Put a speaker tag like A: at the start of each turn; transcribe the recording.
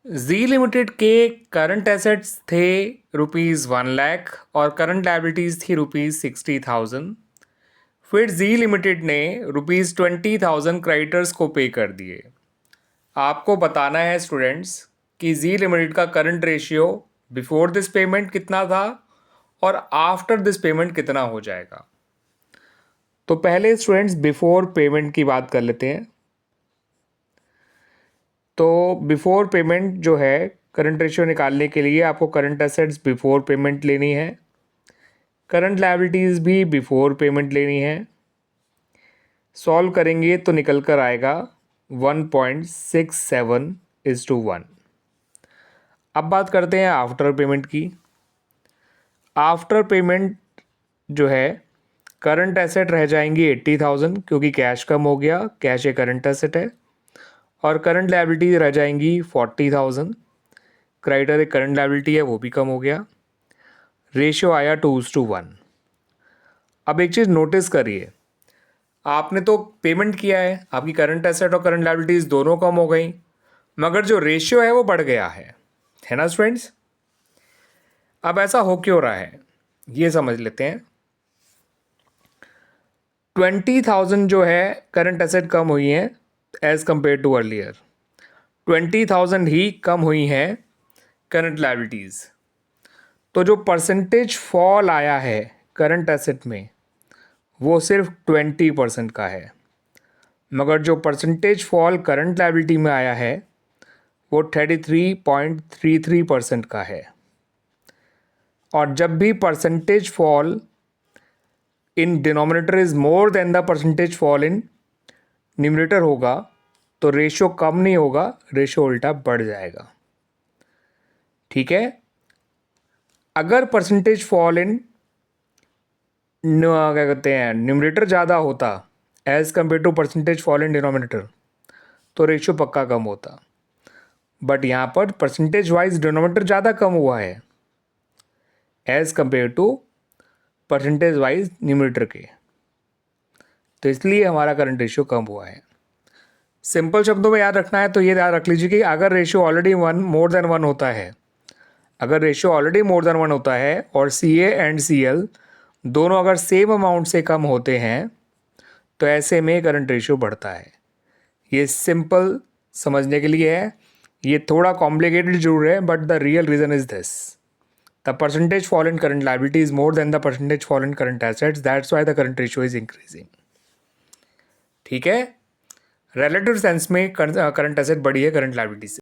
A: जी limited के current assets थे ₹1,00,000 और करंट लायबिलिटीज़ थी ₹60,000। फिर जी लिमिटेड ने ₹20,000 क्रेडिटर्स को पे कर दिए। आपको बताना है स्टूडेंट्स कि जी लिमिटेड का current ratio before this payment कितना था और आफ्टर दिस पेमेंट कितना हो जाएगा। तो पहले स्टूडेंट्स बिफोर पेमेंट की बात कर लेते हैं। तो बिफोर पेमेंट जो है करंट रेशियो निकालने के लिए आपको करंट एसेट्स बिफोर पेमेंट लेनी है, करंट लायबिलिटीज़ भी बिफोर पेमेंट लेनी है। सॉल्व करेंगे तो निकल कर आएगा 1.67:1। अब बात करते हैं आफ्टर पेमेंट की। आफ्टर पेमेंट जो है करंट एसेट रह जाएंगी 80,000 क्योंकि कैश कम हो गया, कैश एक करंट एसेट है, और करंट लायबिलिटी रह जाएंगी 40,000। क्रेडिटर एक करंट लायबिलिटी है, वो भी कम हो गया। रेशियो आया 2:1। अब एक चीज़ नोटिस करिए, आपने तो पेमेंट किया है, आपकी करंट एसेट और करंट लायबिलिटीज़ दोनों कम हो गई, मगर जो रेशियो है वो बढ़ गया है ना स्टूडेंट्स। अब ऐसा हो क्यों रहा है ये समझ लेते हैं। 20,000 जो है करंट एसेट कम हुई हैं एज़ कम्पेयर टू अर्लियर, 20,000 ही कम हुई हैं करंट लायबिलिटीज़। तो जो परसेंटेज फॉल आया है करंट एसेट में वो सिर्फ 20% का है, मगर जो परसेंटेज फॉल करंट लायबिलिटी में आया है वो 33.33% का है। और जब भी percentage fall in denominator is more than the percentage fall in numerator होगा तो रेशियो कम नहीं होगा, रेशियो उल्टा बढ़ जाएगा। ठीक है, अगर परसेंटेज फॉल इन क्या कहते हैं न्यूमरेटर ज़्यादा होता as compare to percentage fall in denominator तो रेशियो पक्का कम होता, बट यहाँ पर परसेंटेज वाइज डिनोमिनेटर ज़्यादा कम हुआ है as compare to percentage wise numerator के, तो इसलिए हमारा करंट रेशियो कम हुआ है। सिंपल शब्दों में याद रखना है तो ये याद रख लीजिए कि अगर ratio already more than one होता है, अगर ratio already more than one होता है और सी ए एंड सी एल दोनों अगर सेम अमाउंट से कम होते हैं तो ऐसे में करंट रेशियो बढ़ता है। ये सिंपल समझने के लिए है, ये थोड़ा कॉम्प्लिकेटेड जरूर है, but the real reason is this, the percentage fall in current liability is more than the percentage fall in current assets, that's why the current ratio is increasing. ठीक है, रिलेटिव सेंस में current asset बढ़ी है current liability से।